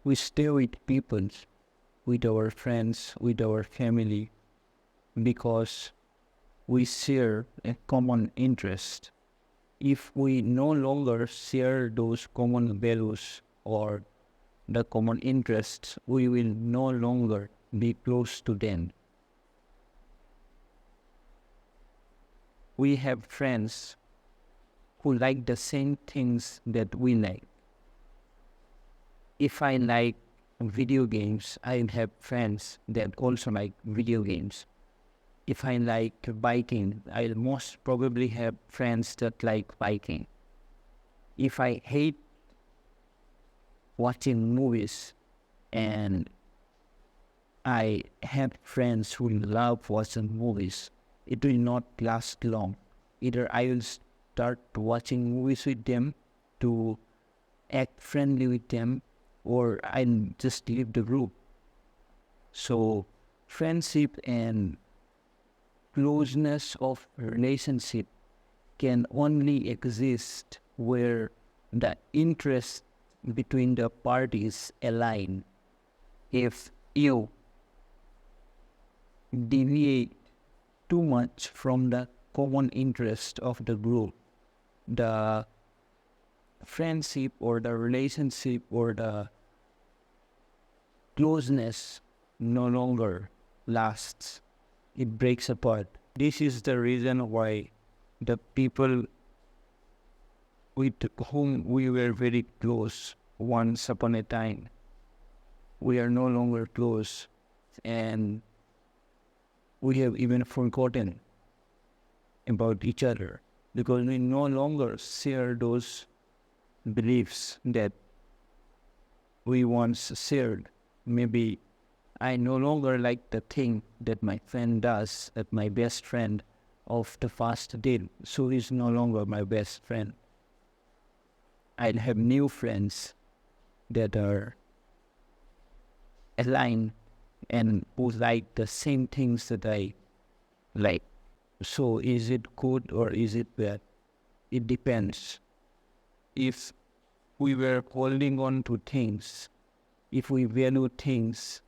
We stay with people, with our friends, with our family, because we share a common interest. If we no longer share those common values or the common interests, we will no longer be close to them. We have friends who like the same things that we like. If I like video games, I have friends that also like video games. If I like biking, I'll most probably have friends that like biking. If I hate watching movies and I have friends who love watching movies, it will not last long. Either I will start watching movies with them to act friendly with them, or I'll just leave the group. So friendship and closeness of relationship can only exist where the interests between the parties align. If you deviate too much from the common interest of the group, the friendship or the relationship or the closeness no longer lasts. It breaks apart. This is the reason why the people with whom we were very close once upon a time, we are no longer close, and we have even forgotten about each other because we no longer share those beliefs that we once shared. Maybe I no longer like the thing that my friend does, that my best friend of the past did, so he's no longer my best friend. I'll have new friends that are aligned and who like the same things that I like. So is it good or is it bad? It depends. If we were holding on to things, if we value things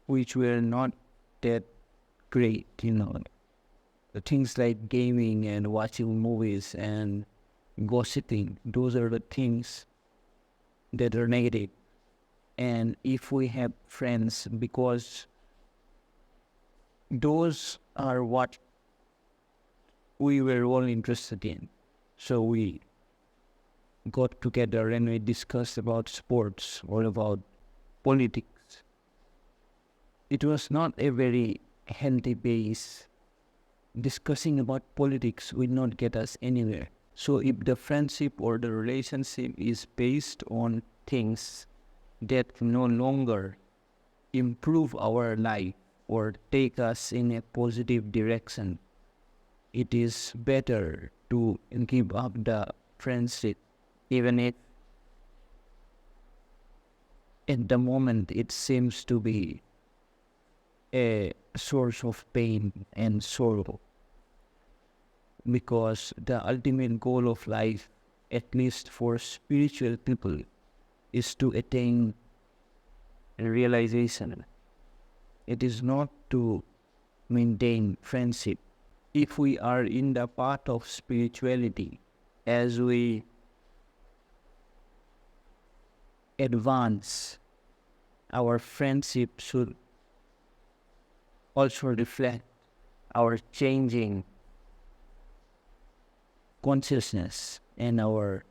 which were not that great, the things like gaming and watching movies and gossiping, those are the things that are negative. And if we have friends, because those are what we were all interested in, so we got together and we discussed about sports or about politics. It was not a very healthy base. Discussing about politics will not get us anywhere. So if the friendship or the relationship is based on things that no longer improve our life or take us in a positive direction, it is better to give up the friendship, even if at the moment it seems to be a source of pain and sorrow. Because the ultimate goal of life, at least for spiritual people, is to attain realization. It is not to maintain friendship. If we are in the path of spirituality, as we advance, our friendship should also reflect our changing consciousness and our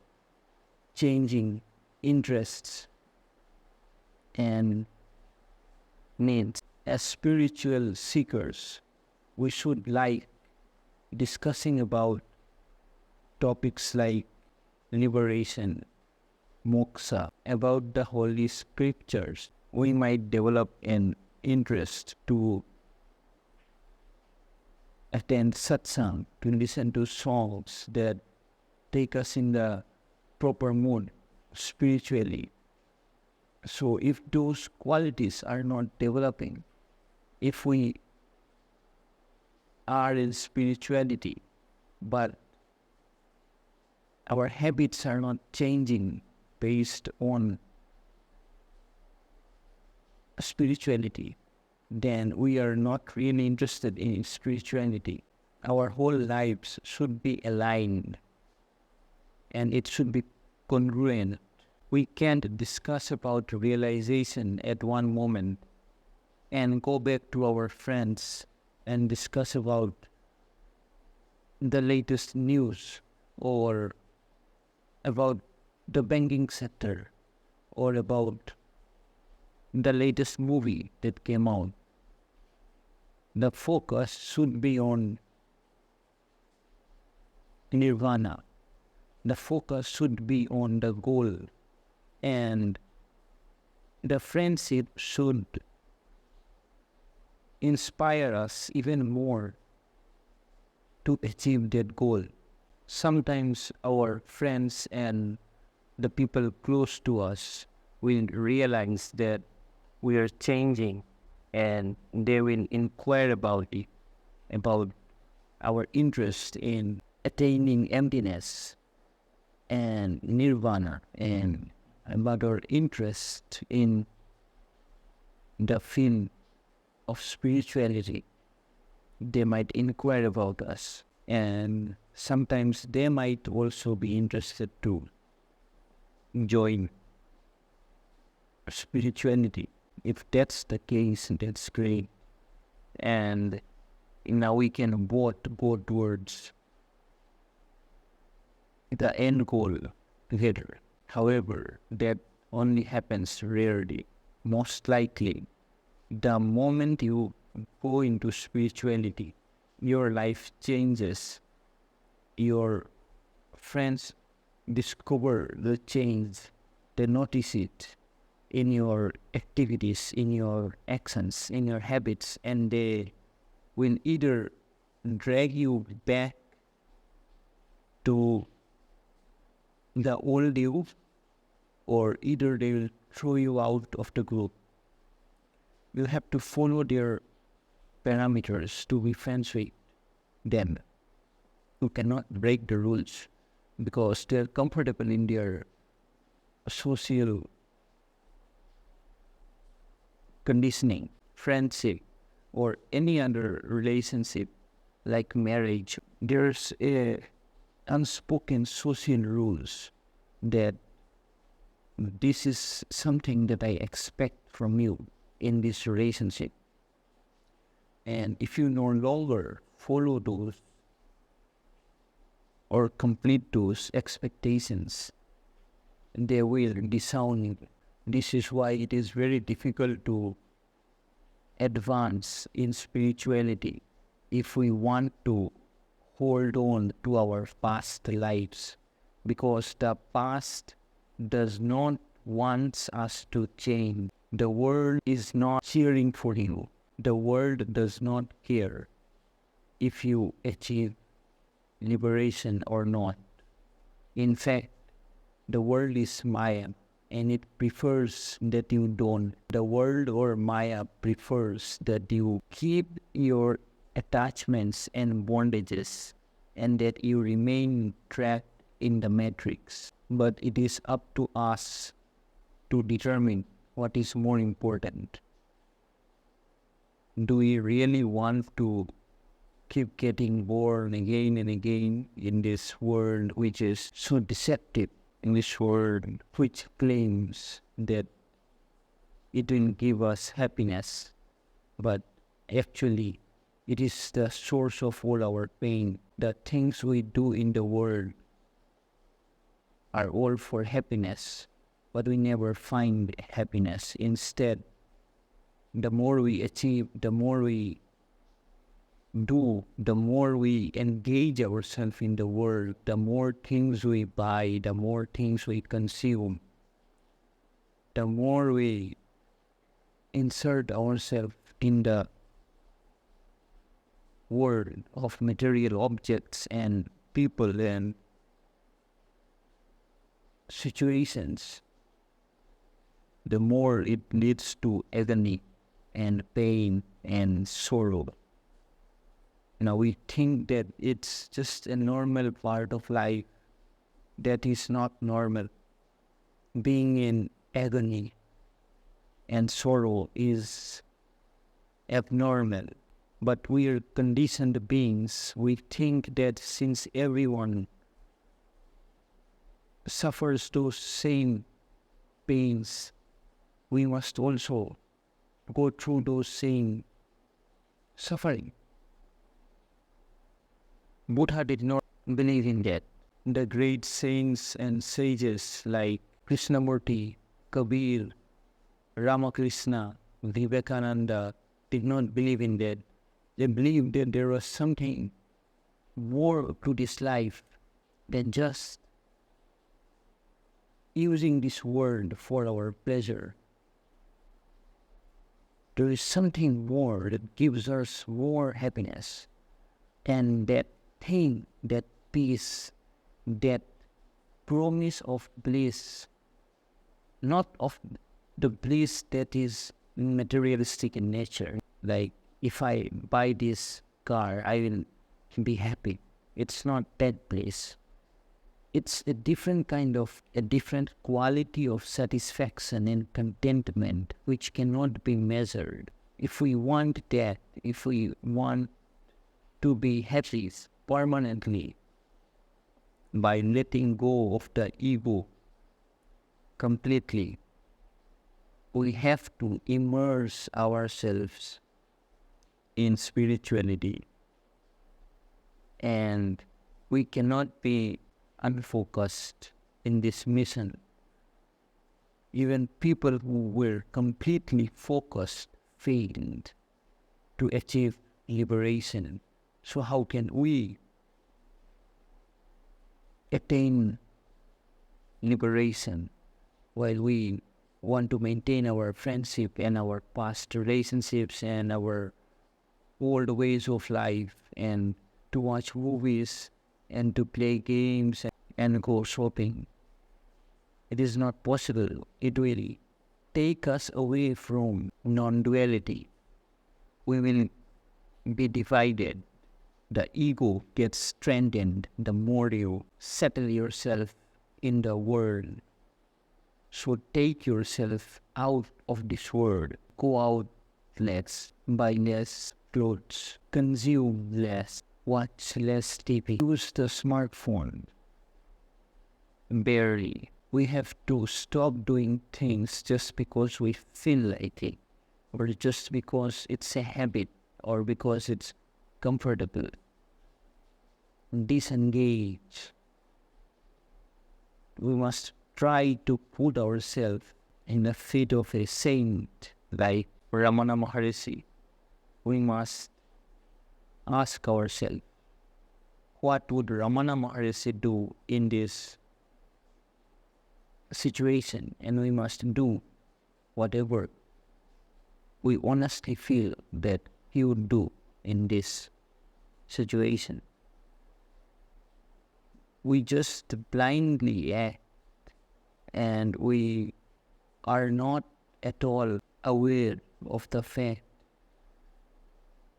changing interests and needs. As spiritual seekers, we should like discussing about topics like liberation, moksha, about the holy scriptures. We might develop an interest to attend satsang, to listen to songs that take us in the proper mood spiritually. So if those qualities are not developing, if we are in spirituality, but our habits are not changing based on spirituality, then we are not really interested in spirituality. Our whole lives should be aligned and it should be congruent. We can't discuss about realization at one moment and go back to our friends and discuss about the latest news or about the banking sector or about the latest movie that came out. The focus should be on nirvana. The focus should be on the goal, and the friendship should inspire us even more to achieve that goal. Sometimes our friends and the people close to us will realize that we are changing, and they will inquire about it, about our interest in attaining emptiness and nirvana, and about our interest in the field of spirituality. They might inquire about us, and sometimes they might also be interested to join spirituality. If that's the case, that's great. And now we can both go towards the end goal together. However, that only happens rarely. Most likely, the moment you go into spirituality, your life changes. Your friends discover the change. They notice it in your activities, in your actions, in your habits, and they will either drag you back to the old you, or either they will throw you out of the group. You have to follow their parameters to be friends with them. You cannot break the rules because they're comfortable in their social conditioning, friendship, or any other relationship like marriage. There's unspoken social rules that this is something that I expect from you in this relationship. And if you no longer follow those or complete those expectations, they will disown. This is why it is very difficult to advance in spirituality if we want to hold on to our past lives, because the past does not want us to change. The world is not cheering for you. The world does not care if you achieve liberation or not. In fact, the world is Maya, and it prefers that you don't. The world or Maya prefers that you keep your attachments and bondages and that you remain trapped in the matrix. But it is up to us to determine what is more important. Do we really want to keep getting born again and again in this world which is so deceptive, in this world which claims that it will give us happiness, but actually it is the source of all our pain? The things we do in the world are all for happiness, but we never find happiness. Instead, the more we achieve, the more we do, the more we engage ourselves in the world, the more things we buy, the more things we consume, the more we insert ourselves in the world of material objects and people and situations, the more it leads to agony and pain and sorrow. Now we think that it's just a normal part of life. That is not normal. Being in agony and sorrow is abnormal. But we are conditioned beings. We think that since everyone suffers those same pains, we must also go through those same suffering. Buddha did not believe in that. The great saints and sages like Krishnamurti, Kabir, Ramakrishna, Vivekananda did not believe in that. They believed that there was something more to this life than just using this world for our pleasure. There is something more that gives us more happiness. And that thing, that peace, that promise of bliss, not of the bliss that is materialistic in nature, like if I buy this car, I will be happy. It's not that bliss. It's a different quality of satisfaction and contentment which cannot be measured. If we want that, if we want to be happy permanently by letting go of the ego completely, we have to immerse ourselves in spirituality. And we cannot be unfocused in this mission. Even people who were completely focused failed to achieve liberation. So how can we attain liberation while we want to maintain our friendship and our past relationships and our old ways of life, and to watch movies and to play games and go shopping? It is not possible. It will take us away from non-duality. We will be divided. The ego gets strengthened the more you settle yourself in the world. So take yourself out of this world. Go out less, buy less clothes, consume less, watch less TV, use the smartphone barely. We have to stop doing things just because we feel like it, or just because it's a habit, or because it's comfortable. Disengage. We must try to put ourselves in the feet of a saint like Ramana Maharishi. We must ask ourselves, what would Ramana Maharishi do in this situation? And we must do whatever we honestly feel that he would do in this situation. We just blindly act, and we are not at all aware of the fact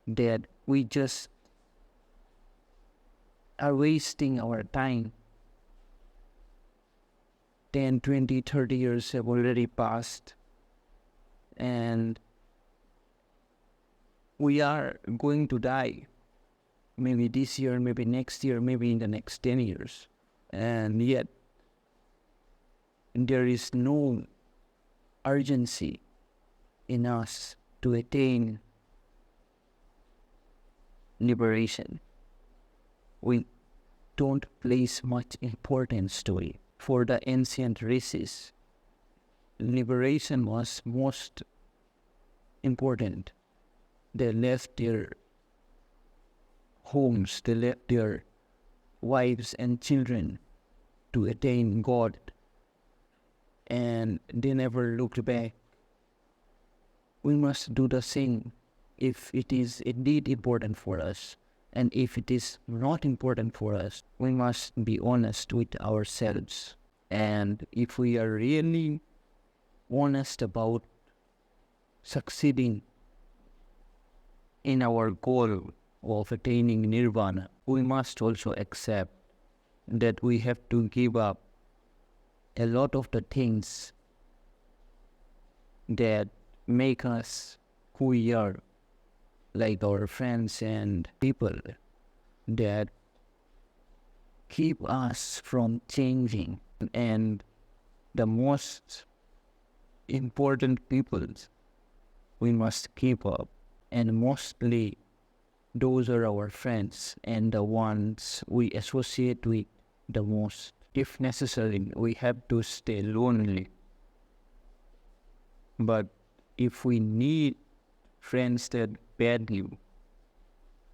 that we just are wasting our time. 10, 20, 30 years have already passed, and we are going to die. Maybe this year, maybe next year, maybe in the next 10 years. And yet, there is no urgency in us to attain liberation. We don't place much importance to it. For the ancient rishis, liberation was most important. They left their homes, they left their wives and children to attain God, and they never looked back. We must do the same if it is indeed important for us. And if it is not important for us, we must be honest with ourselves. And if we are really honest about succeeding in our goal of attaining nirvana, we must also accept that we have to give up a lot of the things that make us who we are, like our friends and people that keep us from changing. And the most important people we must keep up, and mostly those are our friends and the ones we associate with the most. If necessary, we have to stay lonely. But if we need friends that badly,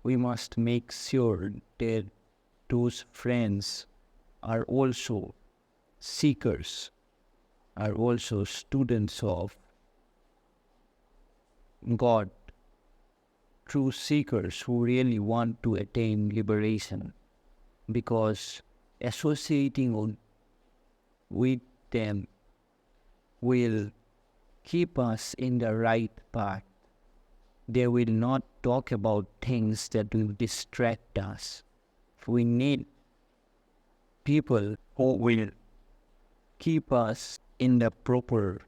we must make sure that those friends are also seekers, are also students of God, true seekers who really want to attain liberation, because associating with them will keep us in the right path. They will not talk about things that will distract us. We need people who will keep us in the proper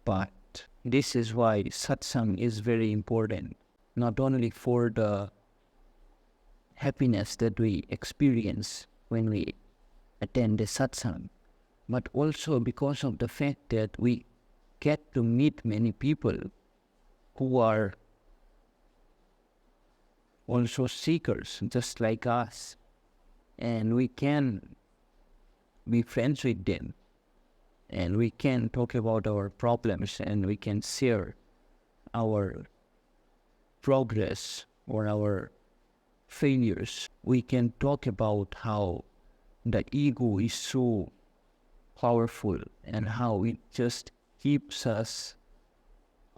path. This is why satsang is very important, not only for the happiness that we experience when we attend the satsang, but also because of the fact that we get to meet many people who are also seekers, just like us, and we can be friends with them, and we can talk about our problems, and we can share our progress or our failures. We can talk about how the ego is so powerful and how it just keeps us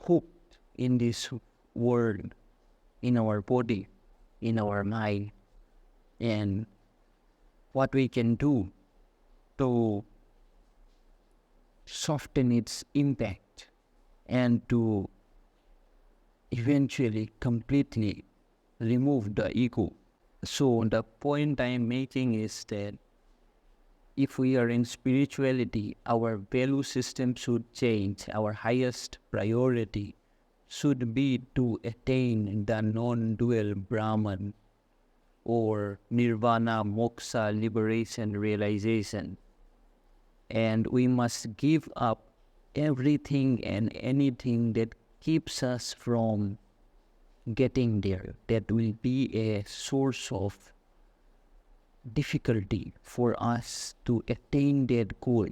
hooked in this world, in our body, in our mind, and what we can do to soften its impact and to eventually completely remove the ego. So the point I am making is that if we are in spirituality, our value system should change. Our highest priority should be to attain the non-dual Brahman or nirvana, moksha, liberation, realization. And we must give up everything and anything that keeps us from getting there, that will be a source of difficulty for us to attain that goal.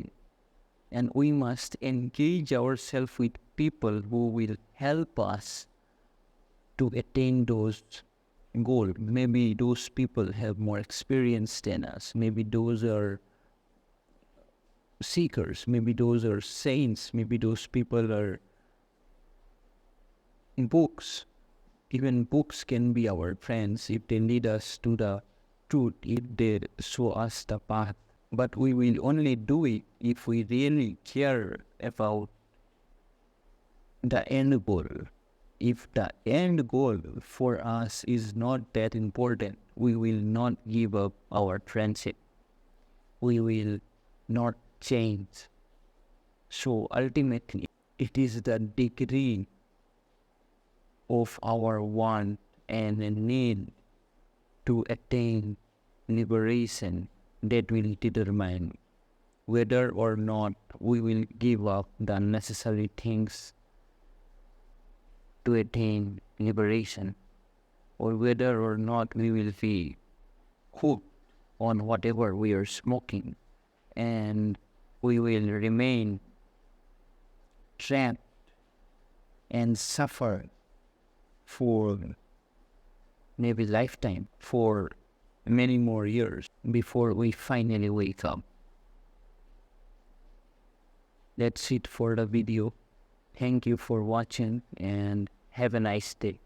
And we must engage ourselves with people who will help us to attain those goals. Maybe those people have more experience than us. Maybe those are seekers. Maybe those are saints. Maybe those people are books. Even books can be our friends if they lead us to the truth, if they show us the path. But we will only do it if we really care about the end goal. If the end goal for us is not that important, we will not give up our friendship. We will not change. So ultimately, it is the degree of our want and need to attain liberation that will determine whether or not we will give up the necessary things to attain liberation, or whether or not we will be hooked on whatever we are smoking, and we will remain trapped and suffer for maybe lifetime, for many more years before we finally wake up. That's it for the video. Thank you for watching and have a nice day.